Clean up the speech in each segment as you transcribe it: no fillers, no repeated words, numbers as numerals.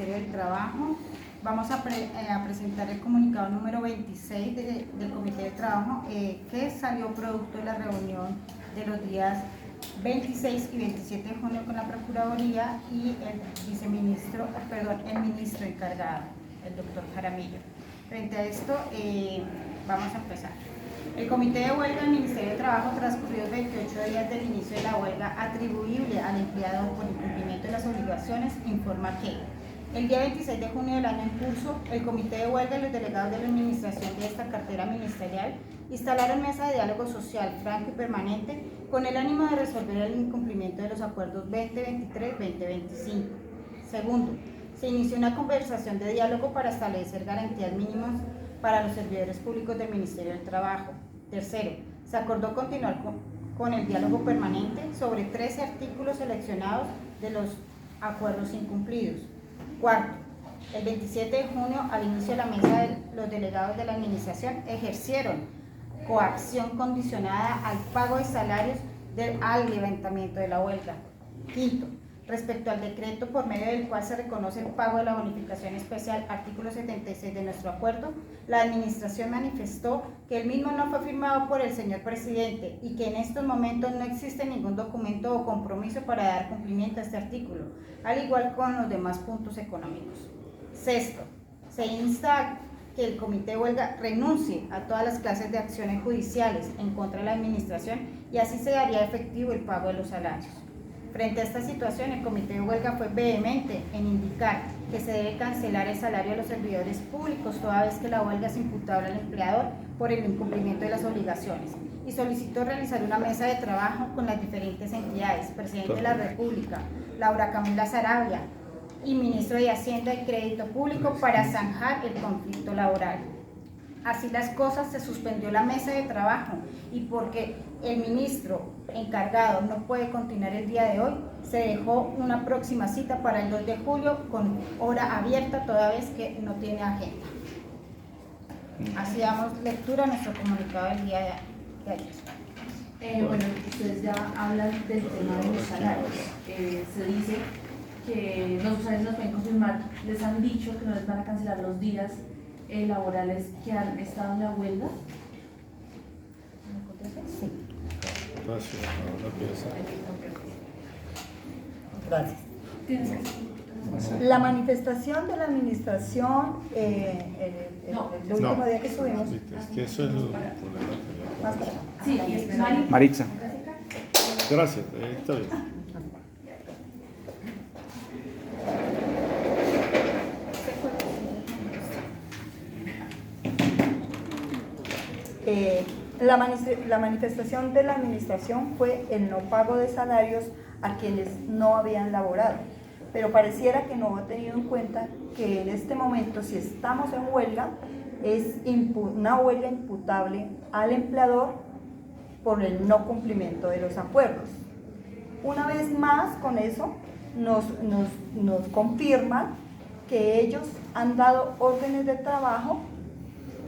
Ministerio del Trabajo. Vamos a presentar el comunicado número 26 del Comité de Trabajo que salió producto de la reunión de los días 26 y 27 de junio con la Procuraduría y el ministro encargado, el doctor Jaramillo. Frente a esto, vamos a empezar. El Comité de Huelga del Ministerio de Trabajo, transcurridos 28 días del inicio de la huelga atribuible al empleador por incumplimiento de las obligaciones, informa que el día 26 de junio del año en curso, el Comité de Huelga y los delegados de la administración de esta cartera ministerial instalaron mesa de diálogo social franco y permanente con el ánimo de resolver el incumplimiento de los acuerdos 2023-2025. Segundo, se inició una conversación de diálogo para establecer garantías mínimas para los servidores públicos del Ministerio del Trabajo. Tercero, se acordó continuar con el diálogo permanente sobre 13 artículos seleccionados de los acuerdos incumplidos. Cuarto, el 27 de junio, al inicio de la mesa, los delegados de la administración ejercieron coacción condicionada al pago de salarios al levantamiento de la huelga. Quinto, respecto al decreto por medio del cual se reconoce el pago de la bonificación especial, artículo 76 de nuestro acuerdo, la administración manifestó que el mismo no fue firmado por el señor presidente y que en estos momentos no existe ningún documento o compromiso para dar cumplimiento a este artículo, al igual con los demás puntos económicos. Sexto, se insta que el Comité de Huelga renuncie a todas las clases de acciones judiciales en contra de la administración y así se daría efectivo el pago de los salarios. Frente a esta situación, el Comité de Huelga fue vehemente en indicar que se debe cancelar el salario de los servidores públicos toda vez que la huelga es imputable al empleador por el incumplimiento de las obligaciones y solicitó realizar una mesa de trabajo con las diferentes entidades, Presidente de la República, Laura Camila Saravia y Ministro de Hacienda y Crédito Público para zanjar el conflicto laboral. Así las cosas, se suspendió la mesa de trabajo y porque el ministro encargado no puede continuar el día de hoy, se dejó una próxima cita para el 2 de julio con hora abierta toda vez que no tiene agenda. Así damos lectura a nuestro comunicado del día de ayer. Bueno, ustedes ya hablan del tema de los salarios. Se dice que ustedes nos pueden confirmar, les han dicho que no les van a cancelar los días laborales que han estado en la huelga. Sí. Gracias. La manifestación de la administración, el último día que subimos. Es que eso es el problema. Más para acá. Sí, y es Maritza. Gracias, está bien. La manifestación de la administración fue el no pago de salarios a quienes no habían laborado, pero pareciera que no ha tenido en cuenta que en este momento, si estamos en huelga, es una huelga imputable al empleador por el no cumplimiento de los acuerdos. Una vez más, con eso nos confirma que ellos han dado órdenes de trabajo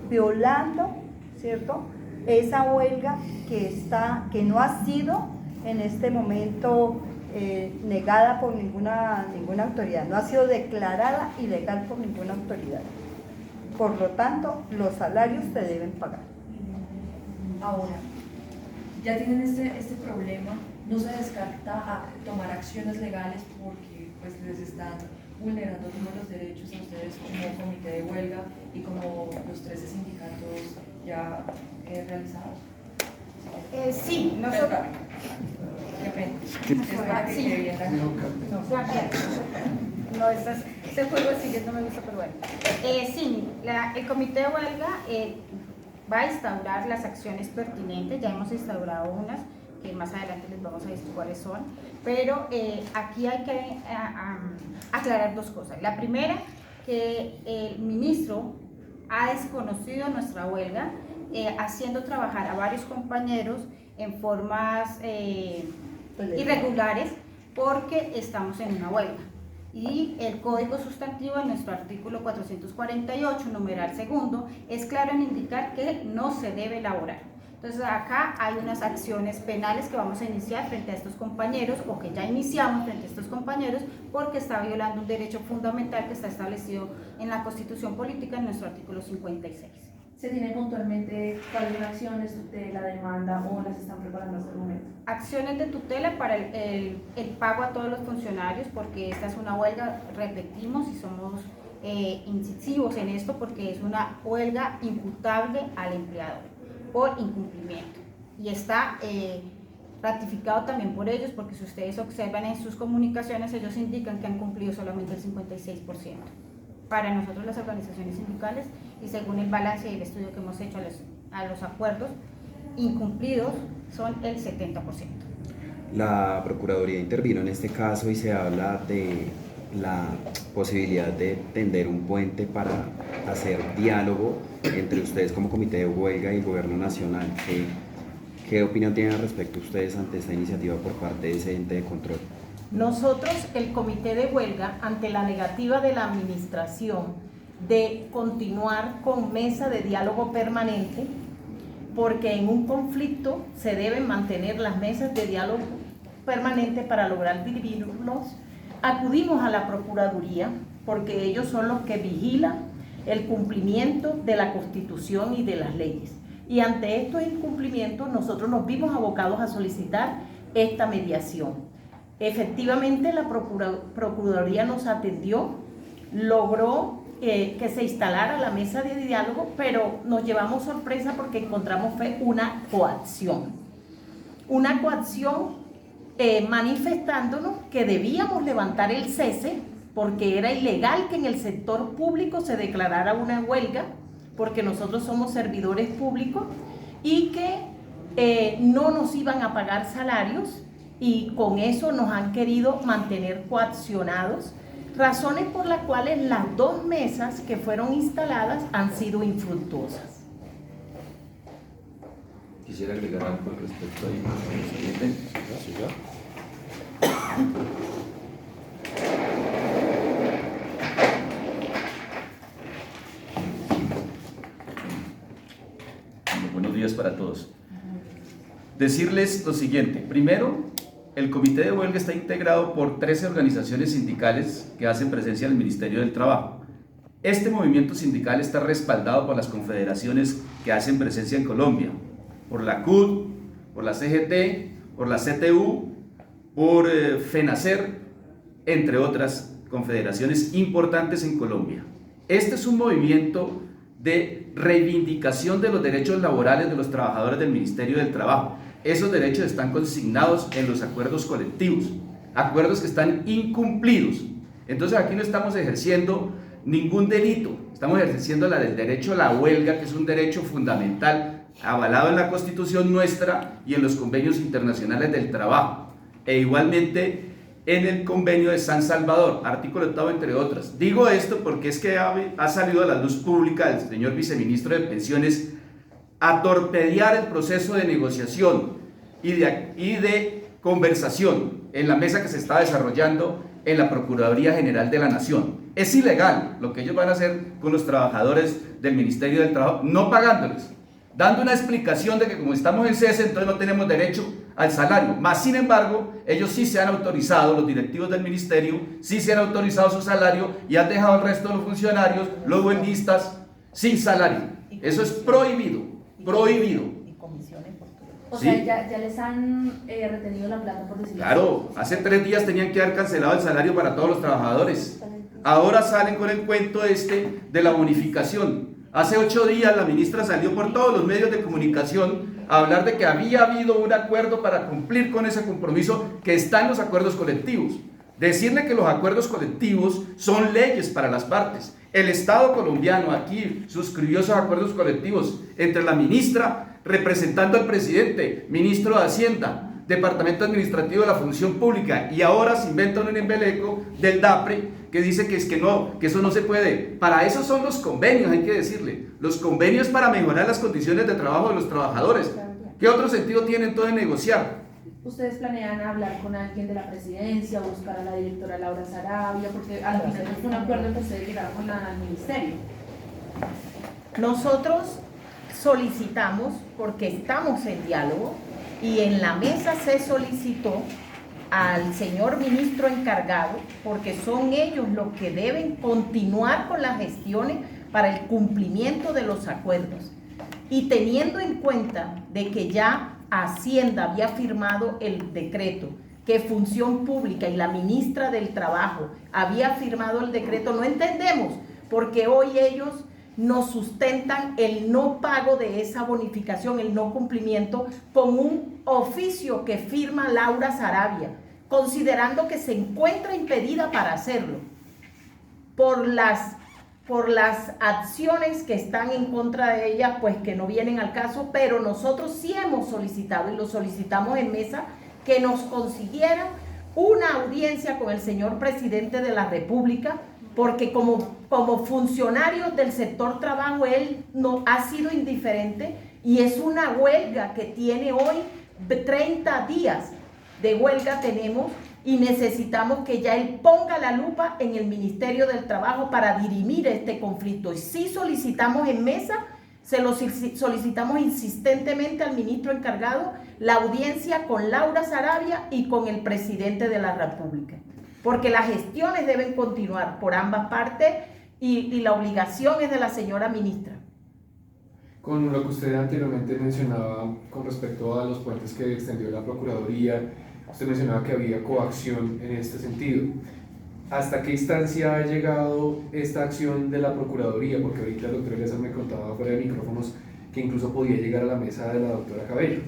violando, ¿cierto?, esa huelga que no ha sido en este momento negada por ninguna autoridad, no ha sido declarada ilegal por ninguna autoridad. Por lo tanto, los salarios se deben pagar. ahora. Ya tienen este problema, no se descarta tomar acciones legales porque pues les están vulnerando todos los derechos a ustedes como comité de huelga y como los 13 sindicatos ya realizados. Sí, nosotros... Qué pena. Es para que quede bien No, este juego sí no me gusta, pero bueno. Sí, el comité de huelga va a instaurar las acciones pertinentes, ya hemos instaurado unas, que más adelante les vamos a decir cuáles son, pero aquí hay que aclarar dos cosas. La primera, que el ministro ha desconocido nuestra huelga, haciendo trabajar a varios compañeros en formas irregulares porque estamos en una huelga. Y el código sustantivo de nuestro artículo 448, numeral segundo, es claro en indicar que no se debe elaborar. Entonces acá hay unas acciones penales que vamos a iniciar frente a estos compañeros, o que ya iniciamos frente a estos compañeros, porque está violando un derecho fundamental que está establecido en la Constitución Política en nuestro artículo 56. ¿Se tiene puntualmente cuáles acciones de la demanda o las están preparando hasta el momento? Acciones de tutela para el pago a todos los funcionarios, porque esta es una huelga, repetimos, y somos incisivos en esto, porque es una huelga imputable al empleador por incumplimiento, y está ratificado también por ellos, porque si ustedes observan en sus comunicaciones, ellos indican que han cumplido solamente el 56%. Para nosotros, las organizaciones sindicales, y según el balance y el estudio que hemos hecho a los acuerdos incumplidos, son el 70%. La Procuraduría intervino en este caso y se habla de la posibilidad de tender un puente para hacer diálogo entre ustedes como comité de huelga y el gobierno nacional. ¿Qué opinión tienen al respecto ustedes ante esta iniciativa por parte de ese ente de control? Nosotros, el comité de huelga, ante la negativa de la administración de continuar con mesa de diálogo permanente, porque en un conflicto se deben mantener las mesas de diálogo permanente para lograr dirimirlos, acudimos a la Procuraduría, porque ellos son los que vigilan el cumplimiento de la Constitución y de las leyes. Y ante estos incumplimientos nosotros nos vimos abocados a solicitar esta mediación. Efectivamente, la Procuraduría nos atendió, logró que se instalara la mesa de diálogo, pero nos llevamos sorpresa porque encontramos fue una coacción. Una coacción manifestándonos que debíamos levantar el cese porque era ilegal que en el sector público se declarara una huelga, porque nosotros somos servidores públicos, y que no nos iban a pagar salarios, y con eso nos han querido mantener coaccionados, razones por las cuales las dos mesas que fueron instaladas han sido infructuosas. Quisiera agregar algo al respecto ahí. Gracias, ya. Buenos días para todos. Decirles lo siguiente. Primero, el comité de huelga está integrado por 13 organizaciones sindicales que hacen presencia en el Ministerio del Trabajo. Este movimiento sindical está respaldado por las confederaciones que hacen presencia en Colombia, por la CUT, por la CGT, por la CTU, por FENACER, entre otras confederaciones importantes en Colombia. Este es un movimiento de reivindicación de los derechos laborales de los trabajadores del Ministerio del Trabajo. Esos derechos están consignados en los acuerdos colectivos, acuerdos que están incumplidos. Entonces aquí no estamos ejerciendo ningún delito, estamos ejerciendo el derecho a la huelga, que es un derecho fundamental avalado en la Constitución nuestra y en los convenios internacionales del trabajo, e igualmente en el convenio de San Salvador, artículo 8, entre otras. Digo esto porque es que ha salido a la luz pública del señor viceministro de Pensiones a torpedear el proceso de negociación y de conversación en la mesa que se está desarrollando en la Procuraduría General de la Nación. Es ilegal lo que ellos van a hacer con los trabajadores del Ministerio del Trabajo, no pagándoles, dando una explicación de que como estamos en cese, entonces no tenemos derecho al salario. Más sin embargo, ellos sí se han autorizado, los directivos del ministerio, sí se han autorizado su salario y han dejado al resto de los funcionarios, los buenistas, sin salario. Eso es prohibido, prohibido. Y comisiones por todo. O ¿Sí? sea, ya les han retenido la plata, por decirlo así. Claro, hace 3 días tenían que haber cancelado el salario para todos los trabajadores. Ahora salen con el cuento de la bonificación. Hace 8 días la ministra salió por todos los medios de comunicación a hablar de que había habido un acuerdo para cumplir con ese compromiso que está en los acuerdos colectivos. Decirle que los acuerdos colectivos son leyes para las partes. El Estado colombiano aquí suscribió esos acuerdos colectivos entre la ministra representando al presidente, ministro de Hacienda, Departamento Administrativo de la Función Pública, y ahora se inventa un embeleco del DAPRE que dice que eso no se puede. Para eso son los convenios, hay que decirle. Los convenios para mejorar las condiciones de trabajo de los trabajadores. ¿Qué otro sentido tiene entonces negociar? ¿Ustedes planean hablar con alguien de la presidencia, buscar a la directora Laura Sarabia? Porque al final fue un acuerdo que ustedes llegaron con el ministerio. Nosotros solicitamos, porque estamos en diálogo, y en la mesa se solicitó al señor ministro encargado, porque son ellos los que deben continuar con las gestiones para el cumplimiento de los acuerdos. Y teniendo en cuenta de que ya Hacienda había firmado el decreto, que Función Pública y la ministra del Trabajo había firmado el decreto, no entendemos porque hoy ellos nos sustentan el no pago de esa bonificación, el no cumplimiento, con un oficio que firma Laura Sarabia, considerando que se encuentra impedida para hacerlo por las acciones que están en contra de ella, pues que no vienen al caso, pero nosotros sí hemos solicitado, y lo solicitamos en mesa, que nos consiguieran una audiencia con el señor presidente de la República, porque como funcionario del sector trabajo, él no ha sido indiferente, y es una huelga que tiene hoy 30 días de huelga tenemos, y necesitamos que ya él ponga la lupa en el Ministerio del Trabajo para dirimir este conflicto. Y sí solicitamos en mesa, se lo solicitamos insistentemente al ministro encargado, la audiencia con Laura Sarabia y con el presidente de la República, porque las gestiones deben continuar por ambas partes y la obligación es de la señora ministra. Con lo que usted anteriormente mencionaba con respecto a los puentes que extendió la Procuraduría, usted mencionaba que había coacción en este sentido. ¿Hasta qué instancia ha llegado esta acción de la Procuraduría? Porque ahorita el doctor Eliezer me contaba fuera de micrófonos que incluso podía llegar a la mesa de la doctora Cabello.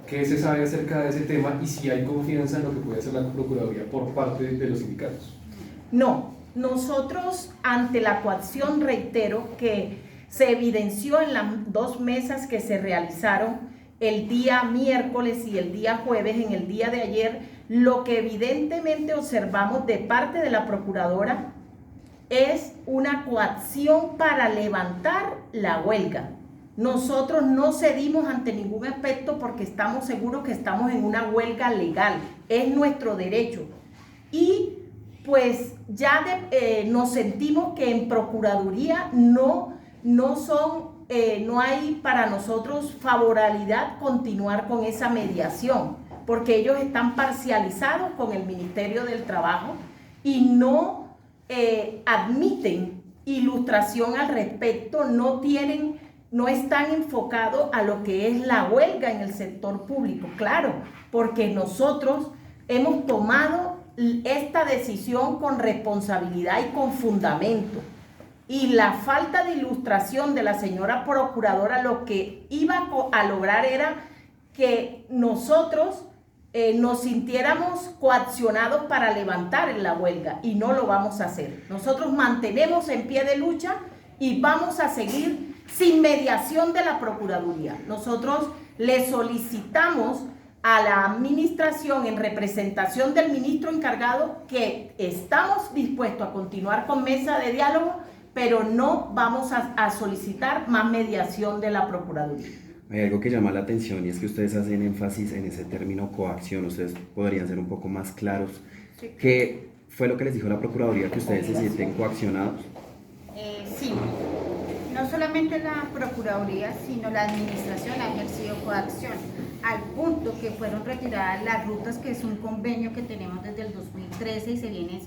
¿Qué se sabe acerca de ese tema y si hay confianza en lo que puede hacer la Procuraduría por parte de los sindicatos? No, nosotros ante la coacción, reitero, que se evidenció en las 2 mesas que se realizaron el día miércoles y el día jueves, en el día de ayer, lo que evidentemente observamos de parte de la Procuradora es una coacción para levantar la huelga. Nosotros no cedimos ante ningún aspecto porque estamos seguros que estamos en una huelga legal, es nuestro derecho. Y pues ya nos sentimos que en Procuraduría no hay para nosotros favorabilidad continuar con esa mediación, porque ellos están parcializados con el Ministerio del Trabajo y no admiten ilustración al respecto, no están enfocados a lo que es la huelga en el sector público. Claro, porque nosotros hemos tomado esta decisión con responsabilidad y con fundamento. Y la falta de ilustración de la señora Procuradora lo que iba a lograr era que nosotros nos sintiéramos coaccionados para levantar la huelga, y no lo vamos a hacer. Nosotros mantenemos en pie de lucha y vamos a seguir sin mediación de la Procuraduría. Nosotros le solicitamos a la administración en representación del ministro encargado que estamos dispuestos a continuar con mesa de diálogo, pero no vamos a solicitar más mediación de la Procuraduría. Hay algo que llama la atención y es que ustedes hacen énfasis en ese término coacción. Ustedes podrían ser un poco más claros. Sí. ¿Qué fue lo que les dijo la Procuraduría, que ustedes se sienten coaccionados? Sí, no solamente la Procuraduría, sino la Administración ha ejercido coacción, al punto que fueron retiradas las rutas, que es un convenio que tenemos desde el 2013 y se viene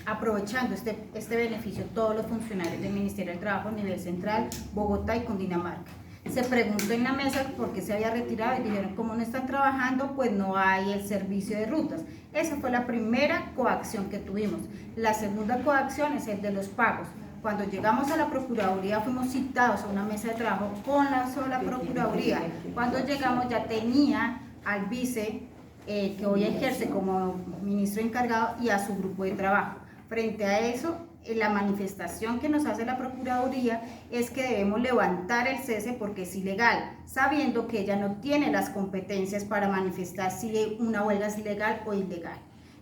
aprovechando este beneficio todos los funcionarios del Ministerio del Trabajo a nivel central, Bogotá y Cundinamarca. Se preguntó en la mesa por qué se había retirado y dijeron, como no están trabajando, pues no hay el servicio de rutas. Esa fue la primera coacción que tuvimos. La segunda coacción es el de los pagos. Cuando llegamos a la Procuraduría fuimos citados a una mesa de trabajo con la sola Procuraduría. Cuando llegamos ya tenía al vice que hoy ejerce como ministro encargado y a su grupo de trabajo. Frente a eso, la manifestación que nos hace la Procuraduría es que debemos levantar el cese porque es ilegal, sabiendo que ella no tiene las competencias para manifestar si una huelga es legal o ilegal.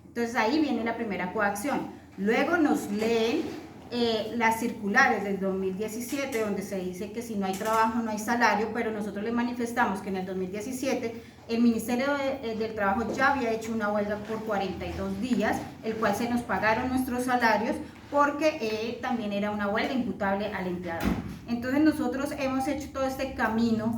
Entonces ahí viene la primera coacción. Luego nos leen las circulares del 2017, donde se dice que si no hay trabajo no hay salario, pero nosotros le manifestamos que en el 2017 el Ministerio del Trabajo ya había hecho una huelga por 42 días, el cual se nos pagaron nuestros salarios porque también era una huelga imputable al empleador. Entonces nosotros hemos hecho todo este camino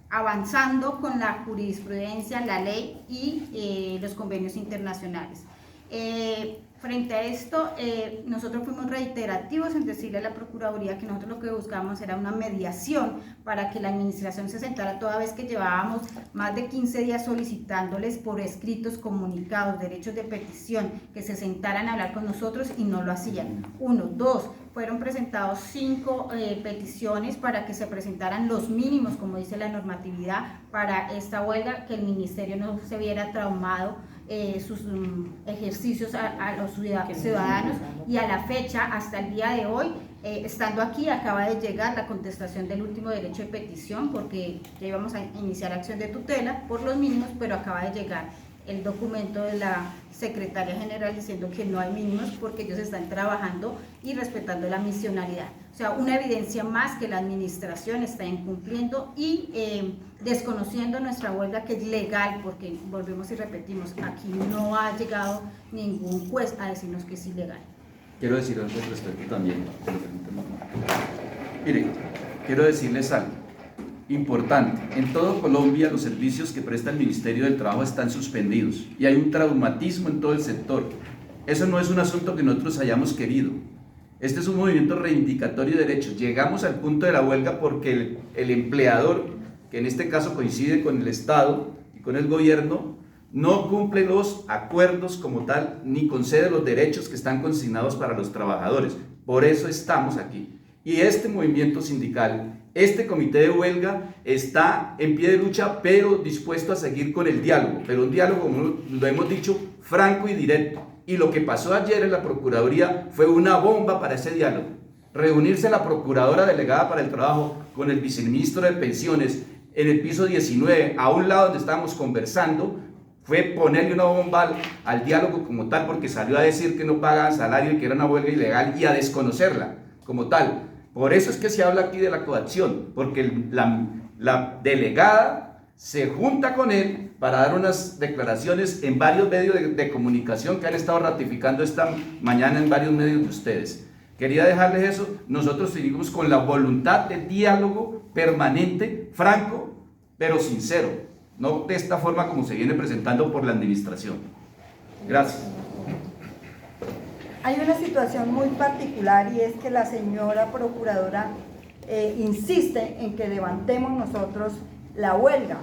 avanzando con la jurisprudencia, la ley y los convenios internacionales. Frente a esto, nosotros fuimos reiterativos en decirle a la Procuraduría que nosotros lo que buscábamos era una mediación para que la administración se sentara, toda vez que llevábamos más de 15 días solicitándoles por escritos, comunicados, derechos de petición, que se sentaran a hablar con nosotros y no lo hacían. 1, 2, fueron presentados 5 peticiones para que se presentaran los mínimos, como dice la normatividad, para esta huelga, que el ministerio no se viera traumado sus ejercicios a los ciudadanos, y a la fecha, hasta el día de hoy, estando aquí, acaba de llegar la contestación del último derecho de petición, porque ya íbamos a iniciar acción de tutela por los mínimos, pero acaba de llegar el documento de la Secretaria General diciendo que no hay mínimos porque ellos están trabajando y respetando la misionalidad. O sea, una evidencia más que la administración está incumpliendo y desconociendo nuestra huelga, que es legal, porque volvemos y repetimos, aquí no ha llegado ningún juez a decirnos que es ilegal. Quiero decir algo al respecto también. Miren, quiero decirles algo importante. En todo Colombia los servicios que presta el Ministerio del Trabajo están suspendidos y hay un traumatismo en todo el sector. Eso no es un asunto que nosotros hayamos querido. Este es un movimiento reivindicatorio de derechos. Llegamos al punto de la huelga porque el empleador, que en este caso coincide con el Estado y con el gobierno, no cumple los acuerdos como tal, ni concede los derechos que están consignados para los trabajadores. Por eso estamos aquí. Y este movimiento sindical, este comité de huelga, está en pie de lucha, pero dispuesto a seguir con el diálogo. Pero un diálogo, como lo hemos dicho, franco y directo. Y lo que pasó ayer en la Procuraduría fue una bomba para ese diálogo. Reunirse la Procuradora Delegada para el Trabajo con el Viceministro de Pensiones en el piso 19, a un lado donde estábamos conversando, fue ponerle una bomba al diálogo como tal, porque salió a decir que no pagaban salario y que era una huelga ilegal, y a desconocerla como tal. Por eso es que se habla aquí de la coacción, porque la delegada se junta con él para dar unas declaraciones en varios medios de comunicación que han estado ratificando esta mañana en varios medios de ustedes. Quería dejarles eso. Nosotros seguimos con la voluntad de diálogo permanente, franco, pero sincero, no de esta forma como se viene presentando por la administración. Gracias. Hay una situación muy particular, y es que la señora procuradora insiste en que levantemos nosotros la huelga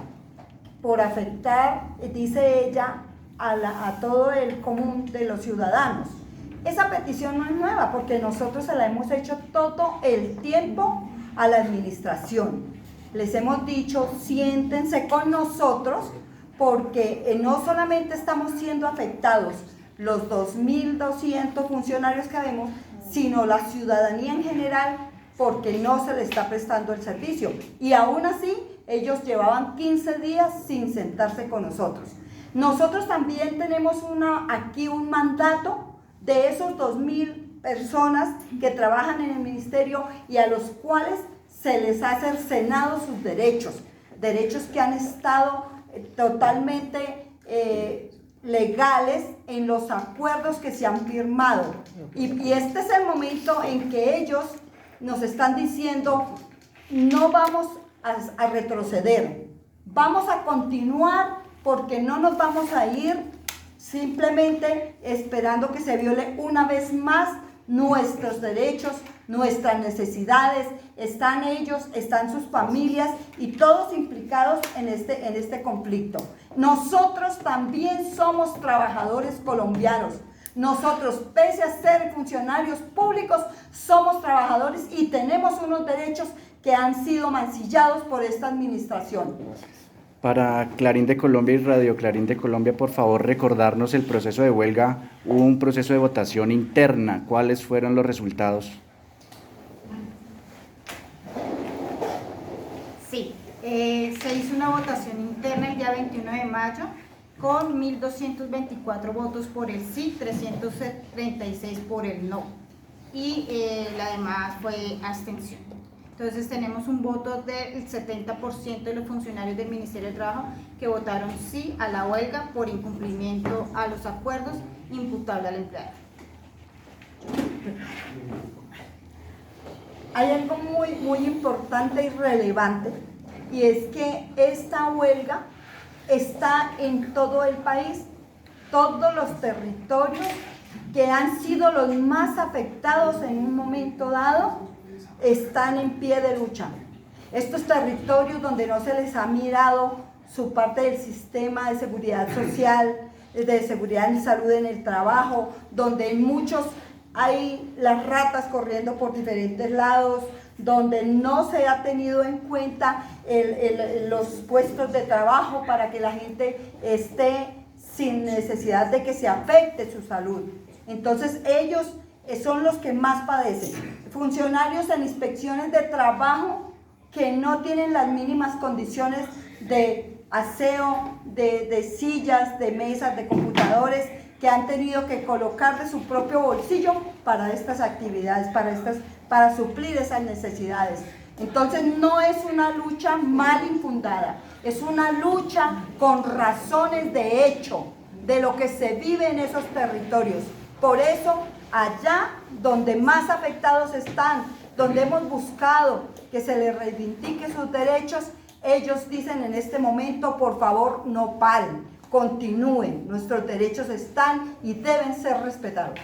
por afectar, dice ella, a todo el común de los ciudadanos. Esa petición no es nueva, porque nosotros se la hemos hecho todo el tiempo a la administración. Les hemos dicho, siéntense con nosotros, porque no solamente estamos siendo afectados los 2.200 funcionarios que vemos, sino la ciudadanía en general, porque no se le está prestando el servicio. Y aún así, ellos llevaban 15 días sin sentarse con nosotros. Nosotros también tenemos aquí un mandato de esos 2.000 personas que trabajan en el ministerio y a los cuales se les ha cercenado sus derechos, derechos que han estado totalmente legales en los acuerdos que se han firmado. Y este es el momento en que ellos nos están diciendo, no vamos a retroceder, vamos a continuar, porque no nos vamos a ir simplemente esperando que se viole una vez más nuestros derechos, nuestras necesidades. Están ellos, están sus familias y todos implicados en este conflicto. Nosotros también somos trabajadores colombianos. Nosotros, pese a ser funcionarios públicos, somos trabajadores y tenemos unos derechos que han sido mancillados por esta administración. Para Clarín de Colombia y Radio Clarín de Colombia, por favor, recordarnos el proceso de huelga. Hubo un proceso de votación interna. ¿Cuáles fueron los resultados? Sí, se hizo una votación interna el día 21 de mayo con 1.224 votos por el sí, 336 por el no, y la demás fue abstención. Entonces tenemos un voto del 70% de los funcionarios del Ministerio del Trabajo que votaron sí a la huelga por incumplimiento a los acuerdos imputables al empleador. Hay algo muy importante y relevante, y es que esta huelga está en todo el país. Todos los territorios que han sido los más afectados en un momento dado están en pie de lucha. Estos territorios donde no se les ha mirado su parte del sistema de seguridad social, de seguridad y salud en el trabajo, donde en muchos hay las ratas corriendo por diferentes lados, donde no se ha tenido en cuenta los puestos de trabajo para que la gente esté sin necesidad de que se afecte su salud. Entonces ellos son los que más padecen. Funcionarios en inspecciones de trabajo que no tienen las mínimas condiciones de aseo, de sillas, de mesas, de computadores, que han tenido que colocar de su propio bolsillo para estas actividades, para suplir esas necesidades. Entonces no es una lucha mal infundada, es una lucha con razones de hecho de lo que se vive en esos territorios. Por eso, allá donde más afectados están, donde hemos buscado que se les reivindique sus derechos, ellos dicen en este momento, por favor, no paren, continúen, nuestros derechos están y deben ser respetados.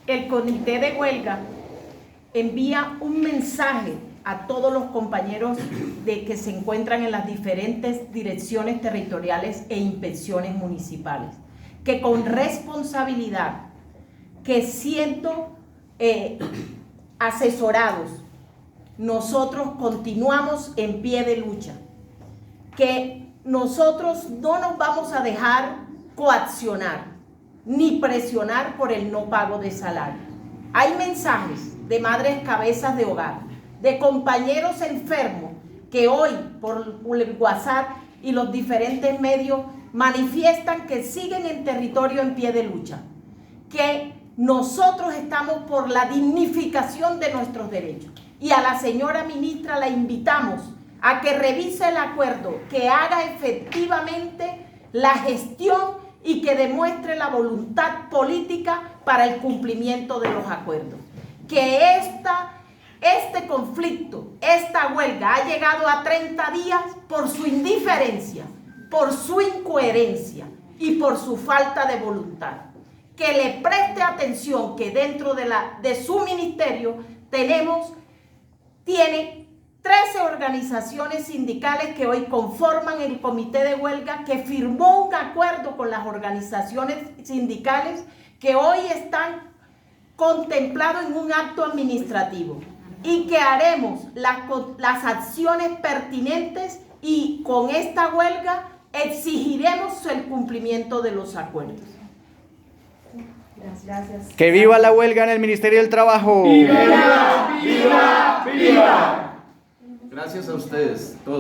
El comité de huelga envía un mensaje a todos los compañeros de que se encuentran en las diferentes direcciones territoriales e inspecciones municipales, que con responsabilidad, que siendo asesorados, nosotros continuamos en pie de lucha, que nosotros no nos vamos a dejar coaccionar ni presionar por el no pago de salario. Hay mensajes de madres cabezas de hogar, de compañeros enfermos que hoy por el WhatsApp y los diferentes medios manifiestan que siguen en territorio en pie de lucha, que nosotros estamos por la dignificación de nuestros derechos. Y a la señora ministra la invitamos a que revise el acuerdo, que haga efectivamente la gestión y que demuestre la voluntad política para el cumplimiento de los acuerdos. Que este conflicto, esta huelga ha llegado a 30 días por su indiferencia, por su incoherencia y por su falta de voluntad. Que le preste atención que dentro de su ministerio tiene 13 organizaciones sindicales que hoy conforman el comité de huelga, que firmó un acuerdo con las organizaciones sindicales que hoy están contemplados en un acto administrativo, y que haremos las acciones pertinentes, y con esta huelga exigiremos el cumplimiento de los acuerdos. Gracias. ¡Que viva la huelga en el Ministerio del Trabajo! ¡Viva! ¡Viva! ¡Viva! Gracias a ustedes todos.